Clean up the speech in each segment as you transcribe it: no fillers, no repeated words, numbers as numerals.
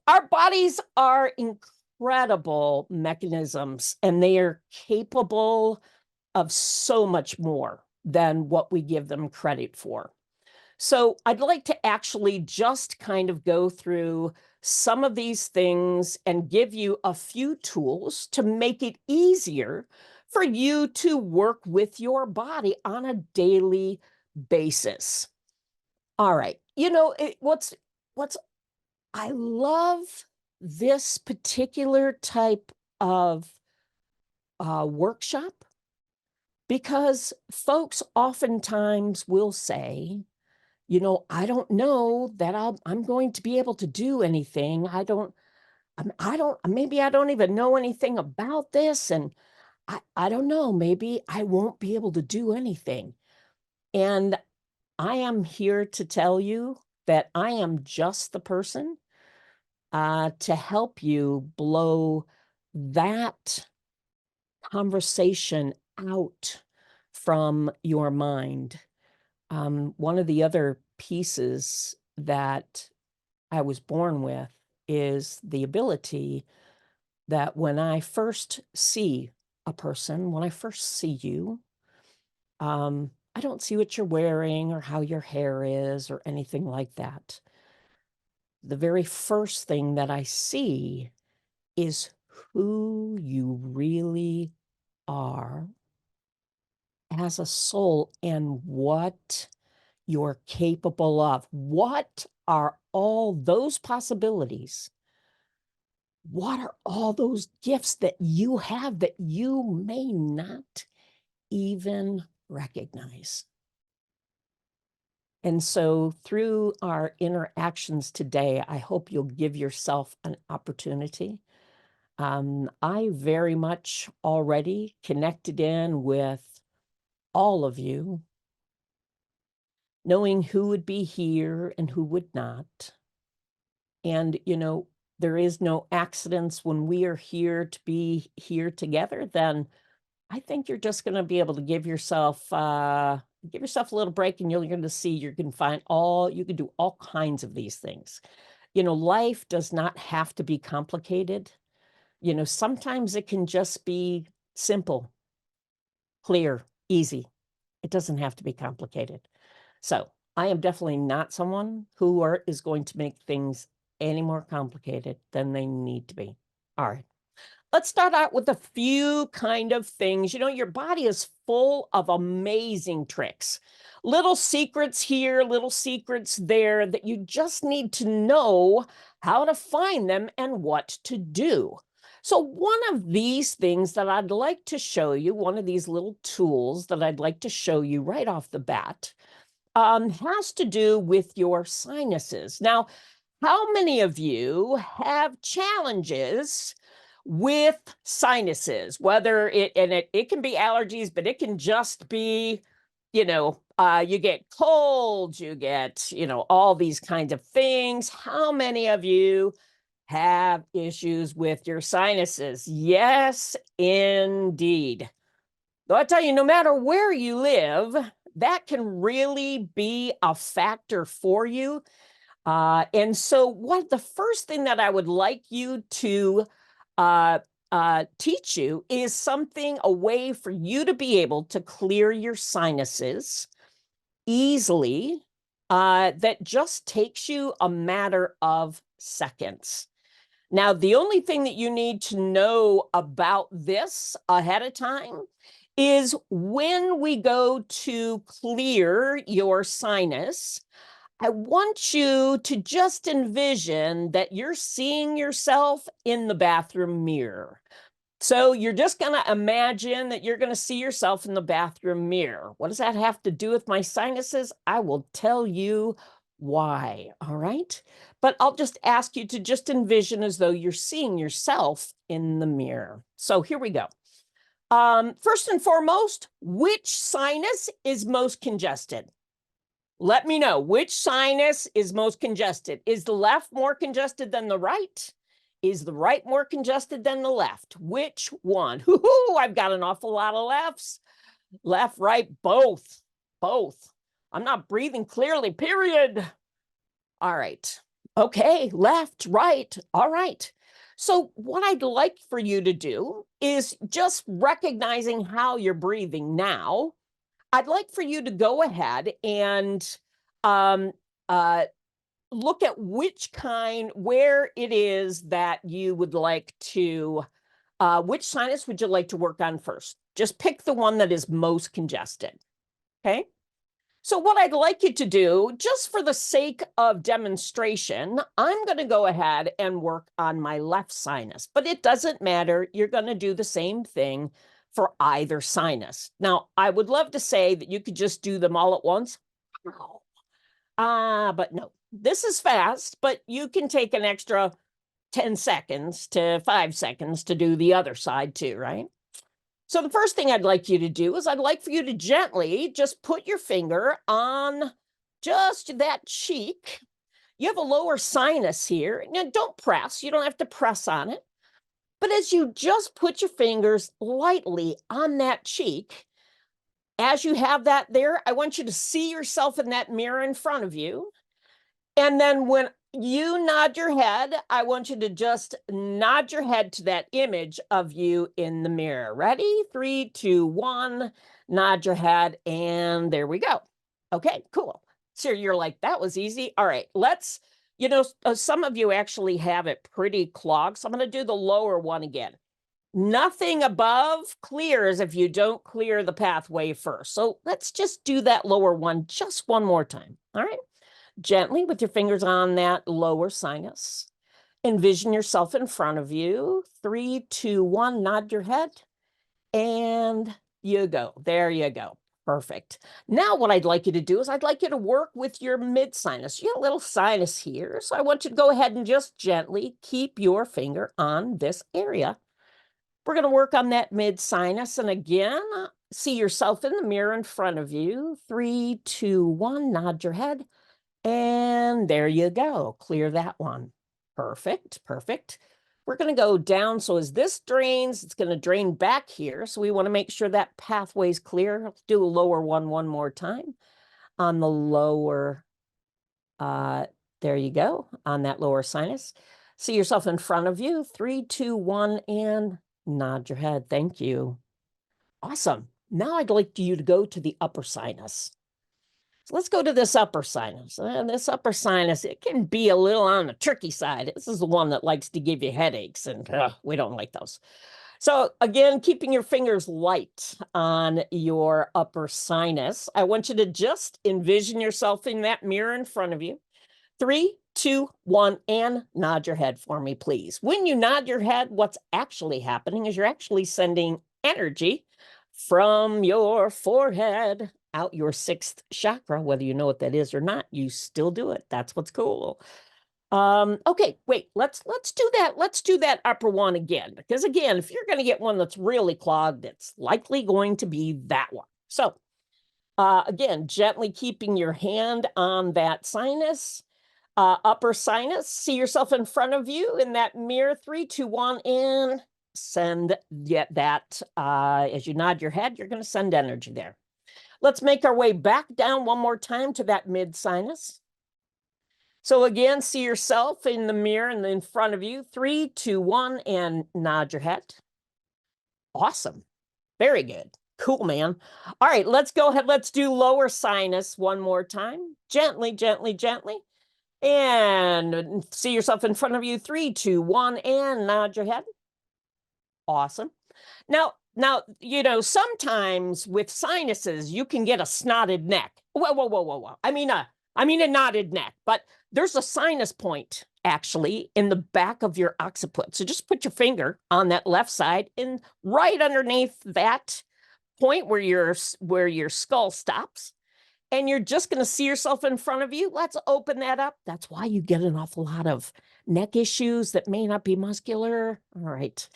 Our bodies are incredible mechanisms, and they are capable of so much more than what we give them credit for. So I'd like to actually just kind of go through some of these things and give you a few tools to make it easier for you to work with your body on a daily basis. All right. What's I love this particular type of workshop because folks oftentimes will say, I don't know that I'm going to be able to do anything. Maybe I don't even know anything about this. And I don't know, maybe I won't be able to do anything. And I am here to tell you that I am just the person to help you blow that conversation out from your mind. One of the other pieces that I was born with is the ability that when I first see a person, when I first see you, I don't see what you're wearing or how your hair is or anything like that. The very first thing that I see is who you really are as a soul and what you're capable of. What are all those possibilities? What are all those gifts that you have that you may not even recognize? And so through our interactions today, I hope you'll give yourself an opportunity. I very much already connected in with all of you, knowing who would be here and who would not. And, there is no accidents when we are here to be here together, then I think you're just going to be able to give yourself a little break, and you're going to see you can do all kinds of these things. Life does not have to be complicated. Sometimes it can just be simple, clear, easy. It doesn't have to be complicated. So I am definitely not someone who is going to make things any more complicated than they need to be. All right. Let's start out with a few kind of things. Your body is full of amazing tricks, little secrets here, little secrets there that you just need to know how to find them and what to do. So one of these things that I'd like to show you, one of these little tools that I'd like to show you right off the bat, has to do with your sinuses. Now, how many of you have challenges with sinuses? Whether it can be allergies, but it can just be, you get colds, you get, all these kinds of things. How many of you have issues with your sinuses? Yes, indeed. I'll tell you, no matter where you live, that can really be a factor for you. And so the first thing that I would like you to teach you is a way for you to be able to clear your sinuses easily, that just takes you a matter of seconds. Now, the only thing that you need to know about this ahead of time is when we go to clear your sinus, I want you to just envision that you're seeing yourself in the bathroom mirror. So you're just going to imagine that you're going to see yourself in the bathroom mirror. What does that have to do with my sinuses? I will tell you why. All right. But I'll just ask you to just envision as though you're seeing yourself in the mirror. So here we go. First and foremost, which sinus is most congested? Let me know which sinus is most congested. Is the left more congested than the right? Is the right more congested than the left? Which one? I've got an awful lot of lefts. Left, right, both. Both. I'm not breathing clearly, period. All right. Okay, left, right. All right. So, what I'd like for you to do is just recognizing how you're breathing now. I'd like for you to go ahead and um, uh, look at where it is that you would like to, which sinus would you like to work on first? Just pick the one that is most congested. Okay. So, what I'd like you to do, just for the sake of demonstration, I'm going to go ahead and work on my left sinus, but it doesn't matter. You're going to do the same thing for either sinus. Now, I would love to say that you could just do them all at once. But no, this is fast, but you can take an extra 10 seconds to 5 seconds to do the other side too, right? So the first thing I'd like you to do is I'd like for you to gently just put your finger on just that cheek. You have a lower sinus here. Now, don't press. You don't have to press on it. But as you just put your fingers lightly on that cheek, as you have that there, I want you to see yourself in that mirror in front of you. And then when you nod your head, I want you to just nod your head to that image of you in the mirror. Ready? 3, 2, 1. Nod your head, and there we go. Okay, cool. So you're like, that was easy. All right, let's, some of you actually have it pretty clogged. So I'm going to do the lower one again. Nothing above clears if you don't clear the pathway first. So let's just do that lower one just one more time. All right. Gently with your fingers on that lower sinus. Envision yourself in front of you. 3, 2, 1, nod your head. And you go. There you go. Perfect. Now what I'd like you to do is I'd like you to work with your mid sinus. You have a little sinus here. So I want you to go ahead and just gently keep your finger on this area. We're going to work on that mid sinus. And again, see yourself in the mirror in front of you. 3, 2, 1, nod your head. And there you go. Clear that one. Perfect. Perfect. We're going to go down. So as this drains, it's going to drain back here. So we want to make sure that pathway's clear. Let's do a lower one more time. On the lower, there you go. On that lower sinus. See yourself in front of you. 3, 2, 1, and nod your head. Thank you. Awesome. Now I'd like you to go to the upper sinus. So let's go to this upper sinus. This upper sinus, it can be a little on the tricky side. This is the one that likes to give you headaches, and we don't like those. So again, keeping your fingers light on your upper sinus, I want you to just envision yourself in that mirror in front of you. 3, 2, 1, and nod your head for me, please. When you nod your head, what's actually happening is you're actually sending energy from your forehead out your 6th chakra. Whether you know what that is or not, you still do it. That's what's cool. Okay, wait, let's do that. Let's do that upper one again, because again, if you're going to get one that's really clogged, it's likely going to be that one. So again, gently keeping your hand on that sinus, upper sinus. See yourself in front of you in that mirror. 3, 2, 1, and send that. As you nod your head, you're going to send energy there. Let's make our way back down one more time to that mid sinus. So again, see yourself in the mirror and in front of you. 3, 2, 1, and nod your head. Awesome. Very good. Cool, man. All right, let's go ahead. Let's do lower sinus one more time. Gently, gently, gently. And see yourself in front of you. 3, 2, 1, and nod your head. Awesome. Now, sometimes with sinuses, you can get a snotted neck. Whoa. I mean a knotted neck, but there's a sinus point actually in the back of your occiput. So just put your finger on that left side and right underneath that point where your skull stops. And you're just going to see yourself in front of you. Let's open that up. That's why you get an awful lot of neck issues that may not be muscular. All right.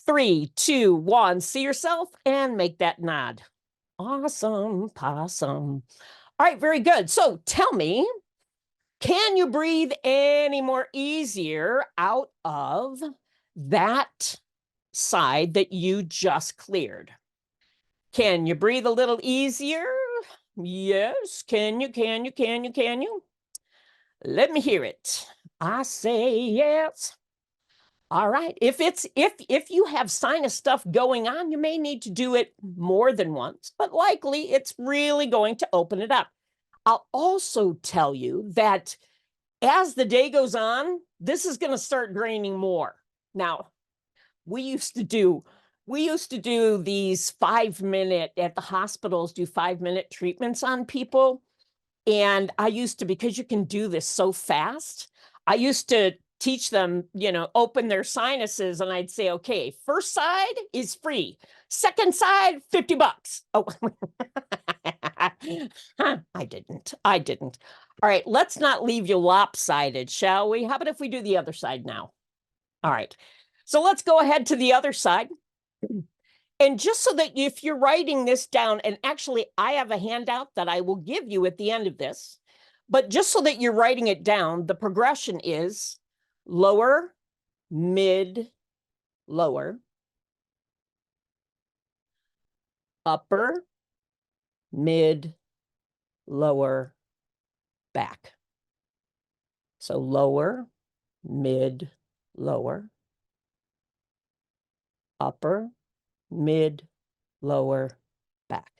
3, 2, 1, see yourself and make that nod. Awesome, possum. All right, very good. So tell me, can you breathe any more easier out of that side that you just cleared? Can you breathe a little easier? Yes. Can you? Let me hear it. I say yes. All right. If you have sinus stuff going on, you may need to do it more than once, but likely it's really going to open it up. I'll also tell you that as the day goes on, this is going to start draining more. Now, we used to do these 5-minute at the hospitals, do 5-minute treatments on people. And I used to, because you can do this so fast, I used to teach them, open their sinuses, and I'd say, okay, first side is free. Second side, $50. Oh, I didn't. All right, let's not leave you lopsided, shall we? How about if we do the other side now? All right, so let's go ahead to the other side. And just so that if you're writing this down, and actually I have a handout that I will give you at the end of this, but just so that you're writing it down, the progression is lower, mid, lower, upper, mid, lower, back. So lower, mid, lower, upper, mid, lower, back.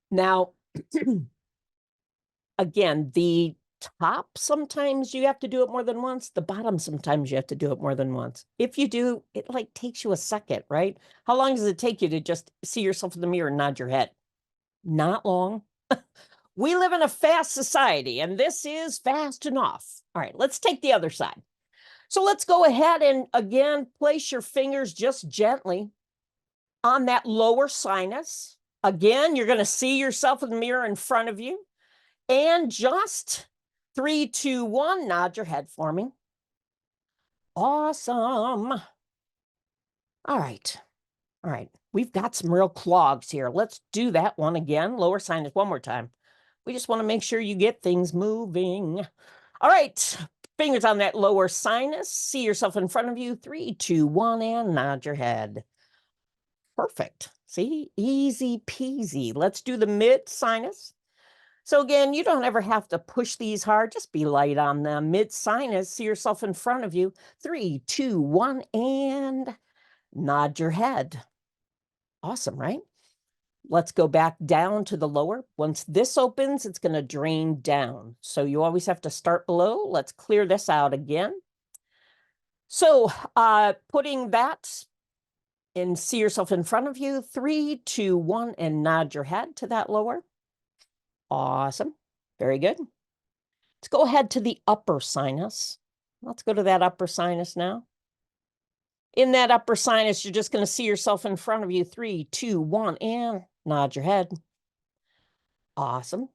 Now, again, the top, sometimes you have to do it more than once. The bottom, sometimes you have to do it more than once. If you do, it like takes you a second, right? How long does it take you to just see yourself in the mirror and nod your head? Not long. We live in a fast society, and this is fast enough. All right, let's take the other side. So let's go ahead and, again, place your fingers just gently on that lower sinus. Again, you're going to see yourself in the mirror in front of you. And just 3, 2, 1, nod your head for me. Awesome. All right. We've got some real clogs here. Let's do that one again. Lower sinus one more time. We just want to make sure you get things moving. All right. Fingers on that lower sinus. See yourself in front of you. 3, 2, 1, and nod your head. Perfect. See? Easy peasy. Let's do the mid sinus. So again, you don't ever have to push these hard. Just be light on the mid sinus. See yourself in front of you. 3, 2, 1, and nod your head. Awesome, right? Let's go back down to the lower. Once this opens, it's going to drain down. So you always have to start below. Let's clear this out again. So putting that and see yourself in front of you. 3, 2, 1, and nod your head to that lower. Awesome. Very good. Let's go ahead to the upper sinus. Let's go to that upper sinus now. In that upper sinus, you're just going to see yourself in front of you. 3, 2, 1, and nod your head. Awesome.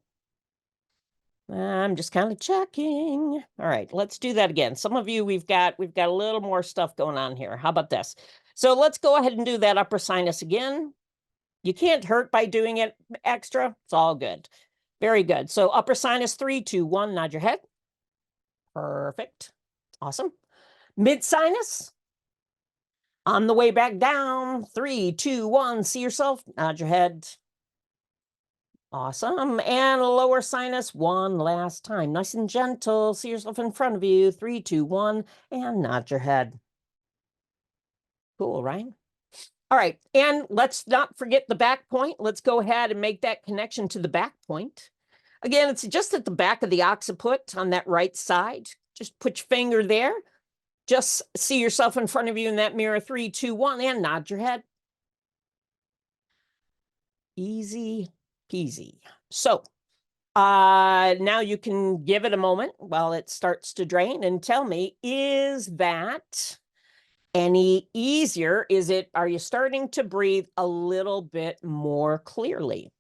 I'm just kind of checking. All right, let's do that again. Some of you, we've got a little more stuff going on here. How about this? So let's go ahead and do that upper sinus again. You can't hurt by doing it extra. It's all good. Very good. So upper sinus, 3, 2, 1, nod your head. Perfect. Awesome. Mid sinus. On the way back down, 3, 2, 1, see yourself, nod your head. Awesome. And lower sinus, one last time. Nice and gentle. See yourself in front of you. 3, 2, 1, and nod your head. Cool, right? All right. And let's not forget the back point. Let's go ahead and make that connection to the back point. Again, it's just at the back of the occiput on that right side. Just put your finger there. Just see yourself in front of you in that mirror. 3, 2, 1, and nod your head. Easy peasy. So now you can give it a moment while it starts to drain and tell me, is that any easier? Are you starting to breathe a little bit more clearly?